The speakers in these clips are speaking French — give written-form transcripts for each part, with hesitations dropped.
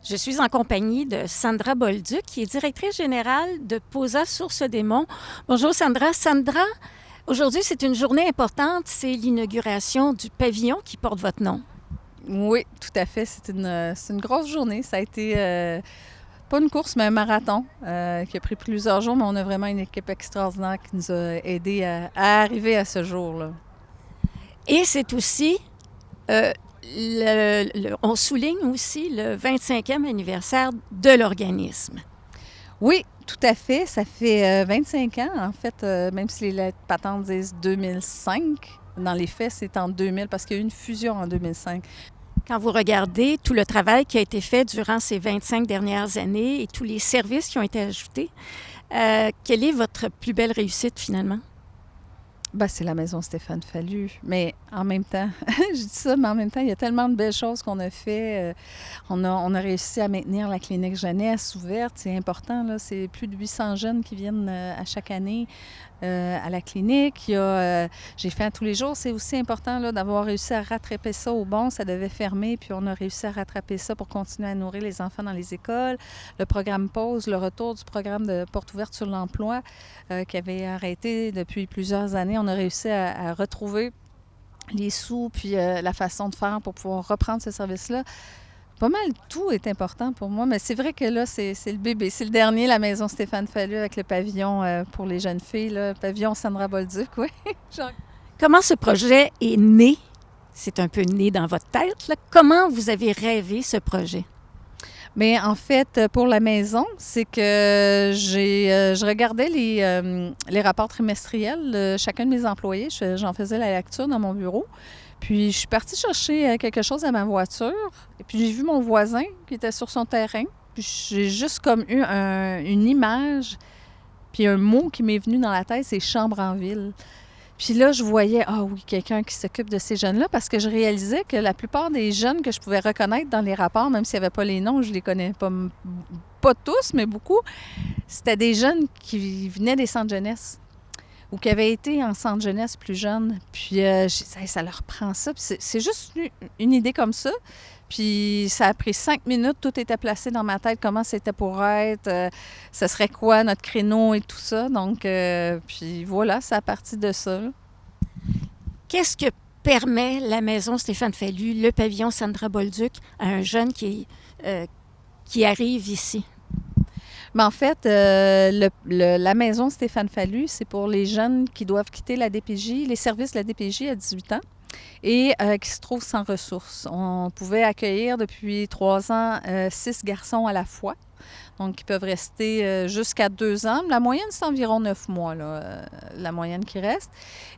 Je suis en compagnie de Sandra Bolduc, qui est directrice générale de POSA Sources-des-Monts. Bonjour Sandra. Sandra, aujourd'hui c'est une journée importante, c'est l'inauguration du pavillon qui porte votre nom. Oui, tout à fait. C'est une grosse journée. Ça a été pas une course, mais un marathon qui a pris plusieurs jours, mais on a vraiment une équipe extraordinaire qui nous a aidés à arriver à ce jour-là. Et c'est aussi, on souligne aussi le 25e anniversaire de l'organisme. Oui, tout à fait. Ça fait 25 ans, en fait, même si les lettres patentes disent 2005. Dans les faits, c'est en 2000 parce qu'il y a eu une fusion en 2005. Quand vous regardez tout le travail qui a été fait durant ces 25 dernières années et tous les services qui ont été ajoutés, quelle est votre plus belle réussite finalement? Ben, c'est la maison Stéphane Fallu. Mais en même temps, je dis ça, mais en même temps, il y a tellement de belles choses qu'on a fait. On a réussi à maintenir la clinique jeunesse ouverte. C'est important, là. C'est plus de 800 jeunes qui viennent à chaque année à la clinique. J'ai fait à tous les jours. C'est aussi important là, d'avoir réussi à rattraper ça au bon. Ça devait fermer, puis on a réussi à rattraper ça pour continuer à nourrir les enfants dans les écoles. Le programme PAUSE, le retour du programme de porte ouverte sur l'emploi qui avait arrêté depuis plusieurs années. On a réussi à retrouver les sous puis la façon de faire pour pouvoir reprendre ce service-là. Pas mal tout est important pour moi, mais c'est vrai que là, c'est le bébé. C'est le dernier, la maison Stéphane Fallu avec le pavillon pour les jeunes filles, le pavillon Sandra Bolduc, oui. Comment ce projet est né? C'est un peu né dans votre tête, là. Comment vous avez rêvé ce projet? Mais en fait, pour la maison, c'est que je regardais les rapports trimestriels de chacun de mes employés. J'en faisais la lecture dans mon bureau. Puis, je suis partie chercher quelque chose à ma voiture. Et puis, j'ai vu mon voisin qui était sur son terrain. Puis, j'ai juste comme eu une image, puis un mot qui m'est venu dans la tête, c'est chambre en ville. Puis là, je voyais, ah oui, quelqu'un qui s'occupe de ces jeunes-là, parce que je réalisais que la plupart des jeunes que je pouvais reconnaître dans les rapports, même s'il n'y avait pas les noms, je les connais pas tous, mais beaucoup, c'était des jeunes qui venaient des centres jeunesse ou qui avaient été en centre jeunesse plus jeunes. Puis ça leur prend ça. Puis c'est juste une idée comme ça. Puis ça a pris 5 minutes, tout était placé dans ma tête, comment c'était pour être, ce serait quoi notre créneau et tout ça. Donc, puis voilà, c'est à partir de ça. Là. Qu'est-ce que permet la maison Stéphane Fallu, le pavillon Sandra Bolduc, à un jeune qui arrive ici? Mais en fait, la maison Stéphane Fallu, c'est pour les jeunes qui doivent quitter la DPJ, les services de la DPJ à 18 ans et qui se trouvent sans ressources. On pouvait accueillir depuis 3 ans 6 garçons à la fois. Donc, ils peuvent rester jusqu'à 2 ans. La moyenne, c'est environ 9 mois, là, la moyenne qui reste.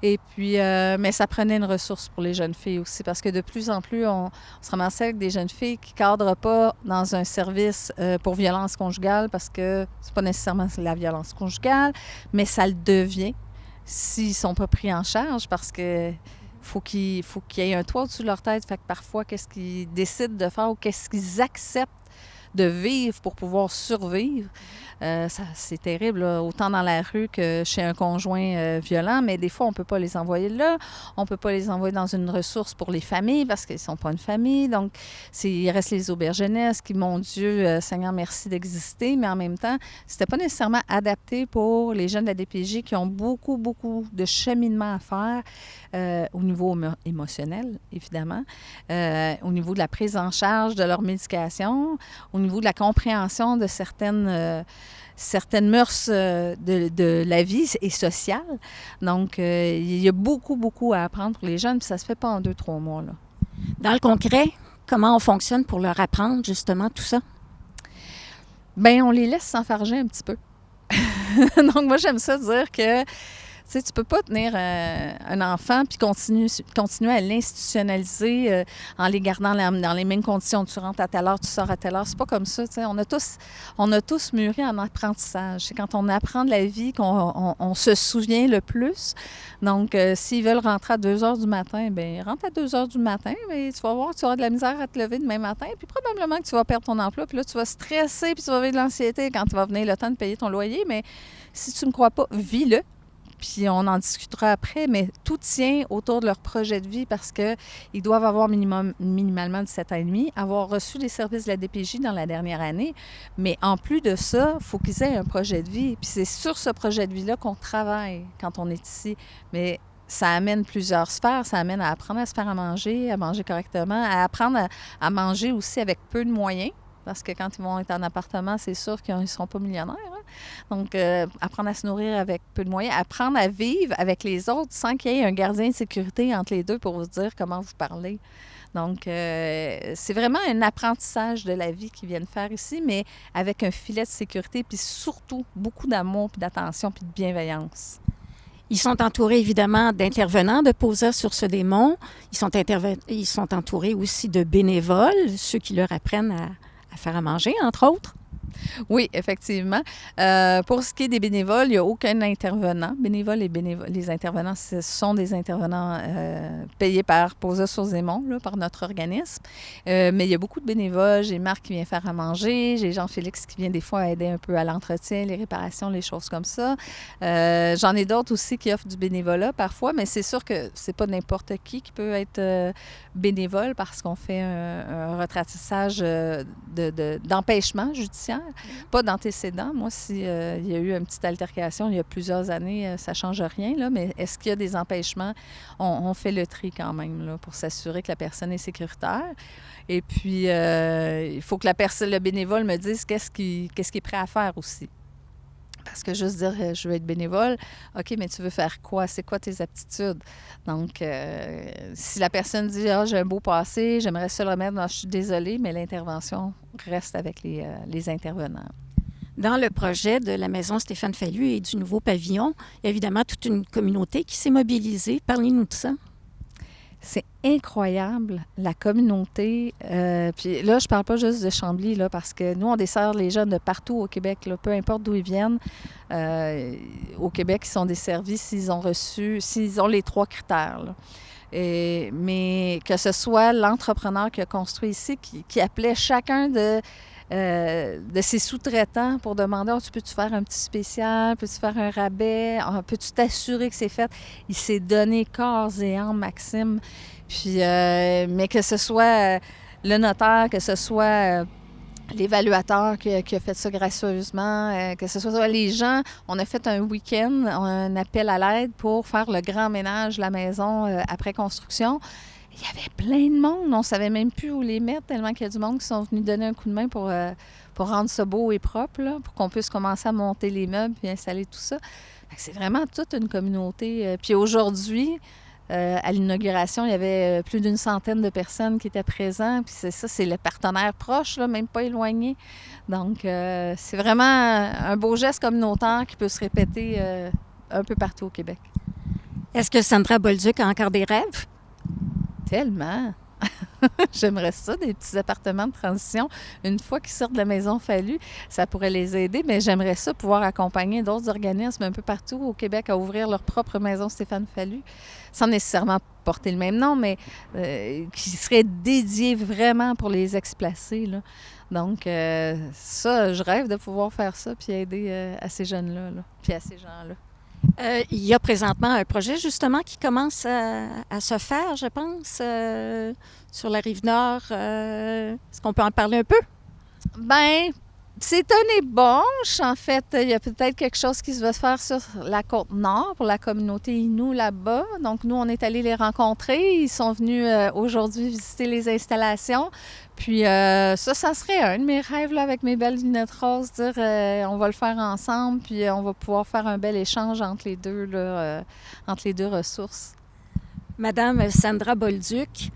Et puis, mais ça prenait une ressource pour les jeunes filles aussi, parce que de plus en plus, on se ramassait avec des jeunes filles qui ne cadrent pas dans un service pour violence conjugale, parce que c'est pas nécessairement la violence conjugale, mais ça le devient s'ils ne sont pas pris en charge, parce que faut qu'il y ait un toit au-dessus de leur tête. Fait que parfois, qu'est-ce qu'ils décident de faire ou qu'est-ce qu'ils acceptent de vivre pour pouvoir survivre. C'est terrible, là, autant dans la rue que chez un conjoint violent, mais des fois, on ne peut pas les envoyer là. On ne peut pas les envoyer dans une ressource pour les familles parce qu'ils ne sont pas une famille. Donc, il reste les auberges jeunesse qui, mon Dieu, Seigneur, merci d'exister, mais en même temps, c'était pas nécessairement adapté pour les jeunes de la DPJ qui ont beaucoup, beaucoup de cheminement à faire au niveau émotionnel, évidemment, au niveau de la prise en charge de leur médication, au niveau de la compréhension de certaines mœurs de la vie et sociale. Donc, il y a beaucoup, beaucoup à apprendre pour les jeunes, puis ça se fait pas en 2-3 mois, là. Dans le concret, comment on fonctionne pour leur apprendre justement tout ça? Bien, on les laisse s'enfarger un petit peu. Donc, moi, j'aime ça dire que tu sais, tu peux pas tenir un enfant puis continuer à l'institutionnaliser en les gardant dans les mêmes conditions. Tu rentres à telle heure, tu sors à telle heure. C'est pas comme ça. Tu sais. On a tous mûri en apprentissage. C'est quand on apprend de la vie qu'on se souvient le plus. Donc, s'ils veulent rentrer à 2 heures du matin, bien, rentre à 2 heures du matin, mais tu vas voir, tu auras de la misère à te lever demain matin. Puis probablement que tu vas perdre ton emploi. Puis là, tu vas stresser puis tu vas vivre de l'anxiété quand tu vas venir le temps de payer ton loyer. Mais si tu ne me crois pas, vis-le. puis on en discutera après, mais tout tient autour de leur projet de vie parce qu'ils doivent avoir minimalement 17 ans et demi, avoir reçu les services de la DPJ dans la dernière année, mais en plus de ça, il faut qu'ils aient un projet de vie. Puis c'est sur ce projet de vie-là qu'on travaille quand on est ici. Mais ça amène plusieurs sphères. Ça amène à apprendre à se faire à manger correctement, à apprendre à manger aussi avec peu de moyens. Parce que quand ils vont être en appartement, c'est sûr qu'ils ne seront pas millionnaires. Hein? Donc, apprendre à se nourrir avec peu de moyens, apprendre à vivre avec les autres sans qu'il y ait un gardien de sécurité entre les deux pour vous dire comment vous parlez. Donc, c'est vraiment un apprentissage de la vie qu'ils viennent faire ici, mais avec un filet de sécurité, puis surtout beaucoup d'amour, puis d'attention, puis de bienveillance. Ils sont entourés évidemment d'intervenants de Posa sur ce démon. Ils sont entourés aussi de bénévoles, ceux qui leur apprennent à faire à manger, entre autres. Oui, effectivement. Pour ce qui est des bénévoles, il n'y a aucun intervenant. Bénévoles et les intervenants, ce sont des intervenants payés par Posa sur Zémon, là, par notre organisme. Mais il y a beaucoup de bénévoles. J'ai Marc qui vient faire à manger. J'ai Jean-Félix qui vient des fois aider un peu à l'entretien, les réparations, les choses comme ça. J'en ai d'autres aussi qui offrent du bénévolat parfois, mais c'est sûr que c'est pas n'importe qui peut être bénévole parce qu'on fait un rattrapage d'empêchement judiciaire. Pas d'antécédents. Moi, s'il y a eu une petite altercation il y a plusieurs années, ça ne change rien, là, mais est-ce qu'il y a des empêchements? On fait le tri quand même là, pour s'assurer que la personne est sécuritaire. Et puis, il faut que le bénévole me dise qu'est-ce qu'il est prêt à faire aussi. Parce que juste dire, je veux être bénévole, OK, mais tu veux faire quoi? C'est quoi tes aptitudes? Donc, si la personne dit, j'ai un beau passé, j'aimerais ça le remettre, non, je suis désolée, mais l'intervention reste avec les intervenants. Dans le projet de la maison Stéphane Fallu et du nouveau pavillon, il y a évidemment toute une communauté qui s'est mobilisée. Parlez-nous de ça. C'est incroyable, la communauté. Puis là, je parle pas juste de Chambly, là, parce que nous, on dessert les jeunes de partout au Québec, là, peu importe d'où ils viennent. Au Québec, ils sont desservis s'ils ont les 3 critères. Là. Mais que ce soit l'entrepreneur qui a construit ici, qui appelait chacun de ses sous-traitants pour demander tu peux-tu faire un petit spécial, peux-tu faire un rabais, peux-tu t'assurer que c'est fait. Il s'est donné corps et âme, Maxime. Puis, mais que ce soit le notaire, que ce soit l'évaluateur qui a fait ça gracieusement, que ce soit les gens. On a fait un week-end, un appel à l'aide pour faire le grand ménage de la maison après construction. Il y avait plein de monde. On ne savait même plus où les mettre, tellement qu'il y a du monde qui sont venus donner un coup de main pour rendre ça beau et propre, là, pour qu'on puisse commencer à monter les meubles et installer tout ça. C'est vraiment toute une communauté. Puis aujourd'hui, à l'inauguration, il y avait plus d'une centaine de personnes qui étaient présentes. Puis c'est le partenaire proche, là, même pas éloigné. Donc, c'est vraiment un beau geste communautaire qui peut se répéter un peu partout au Québec. Est-ce que Sandra Bolduc a encore des rêves? Tellement! J'aimerais ça, des petits appartements de transition. Une fois qu'ils sortent de la maison Fallu, ça pourrait les aider, mais j'aimerais ça pouvoir accompagner d'autres organismes un peu partout au Québec à ouvrir leur propre maison Stéphane Fallu, sans nécessairement porter le même nom, mais qui serait dédié vraiment pour les ex-placés, là. Donc, ça, je rêve de pouvoir faire ça puis aider à ces jeunes-là, là, puis à ces gens-là. Il y a présentement un projet, justement, qui commence à se faire, je pense, sur la Rive-Nord. Est-ce qu'on peut en parler un peu? Bien, c'est un ébauche. En fait, il y a peut-être quelque chose qui va se faire sur la Côte-Nord pour la communauté Innu là-bas. Donc, nous, on est allés les rencontrer. Ils sont venus aujourd'hui visiter les installations. Puis ça serait un de mes rêves là, avec mes belles lunettes roses, dire on va le faire ensemble, puis on va pouvoir faire un bel échange entre les deux, là, entre les deux ressources. Madame Sandra Bolduc,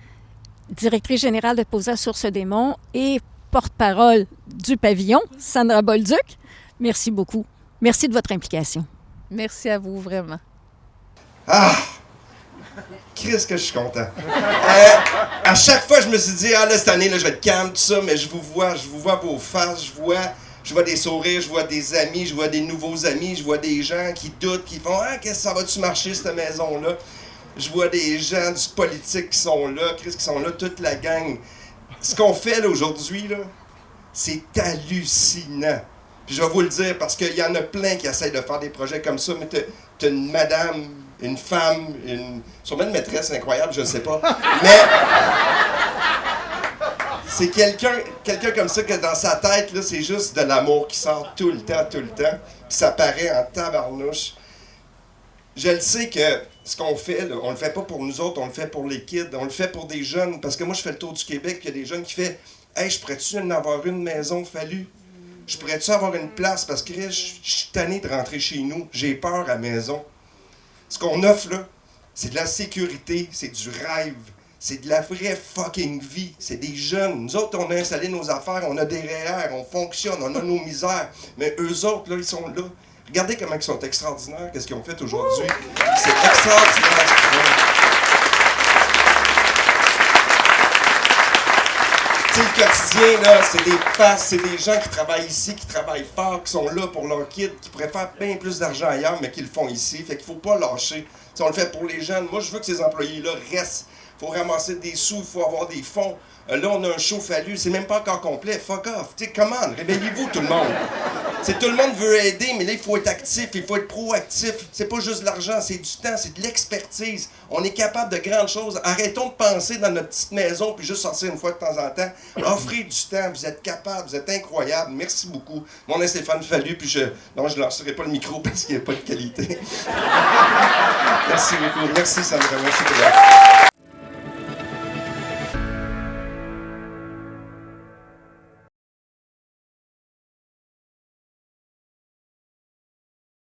directrice générale de Posa Source-des-Monts et porte-parole du pavillon, Sandra Bolduc, merci beaucoup. Merci de votre implication. Merci à vous, vraiment. Ah! Christ que je suis content. À chaque fois, je me suis dit, là, cette année, là, je vais être calme, tout ça, mais je vous vois vos faces, je vois des sourires, je vois des amis, je vois des nouveaux amis, je vois des gens qui doutent, qui font, qu'est-ce que ça va-tu marcher, cette maison-là? Je vois des gens du politique qui sont là, Christ, qui sont là, toute la gang. Ce qu'on fait, là, aujourd'hui, là, c'est hallucinant. Puis je vais vous le dire, parce qu'il y en a plein qui essayent de faire des projets comme ça, mais t'as une madame, une femme, sûrement une maîtresse incroyable, je sais pas. Mais c'est quelqu'un comme ça que dans sa tête, là, c'est juste de l'amour qui sort tout le temps. Puis ça paraît en tabarnouche. Je le sais que ce qu'on fait, là, on le fait pas pour nous autres, on le fait pour les kids, on le fait pour des jeunes. Parce que moi, je fais le tour du Québec, puis il y a des jeunes qui font « Hey, je pourrais-tu en avoir une maison, Fallu? Je pourrais-tu avoir une place? Parce que je suis tanné de rentrer chez nous, j'ai peur à la maison. » Ce qu'on offre, là, c'est de la sécurité, c'est du rêve, c'est de la vraie fucking vie. C'est des jeunes. Nous autres, on a installé nos affaires, on a des REER, on fonctionne, on a nos misères. Mais eux autres, là, ils sont là. Regardez comment ils sont extraordinaires, qu'est-ce qu'ils ont fait aujourd'hui. C'est extraordinaire ce qu'ils font. Tu sais, le quotidien, là, c'est des faces, c'est des gens qui travaillent ici, qui travaillent fort, qui sont là pour leurs kids, qui pourraient faire bien plus d'argent ailleurs, mais qui le font ici. Fait qu'il faut pas lâcher. T'sais, on le fait pour les jeunes. Moi, je veux que ces employés-là restent. Il faut ramasser des sous, il faut avoir des fonds. Là, on a un show Fallu, c'est même pas encore complet. Fuck off. T'sais, come on, réveillez-vous tout le monde. C'est tout le monde veut aider, mais là, il faut être actif, il faut être proactif. C'est pas juste de l'argent, c'est du temps, c'est de l'expertise. On est capable de grandes choses. Arrêtons de penser dans notre petite maison puis juste sortir une fois de temps en temps. Offrez du temps, vous êtes capable, vous êtes incroyable. Merci beaucoup. Mon nom est Stéphane Fallu, puis je ne lancerai pas le micro parce qu'il n'y a pas de qualité. Merci beaucoup. Merci, Sandra. Merci,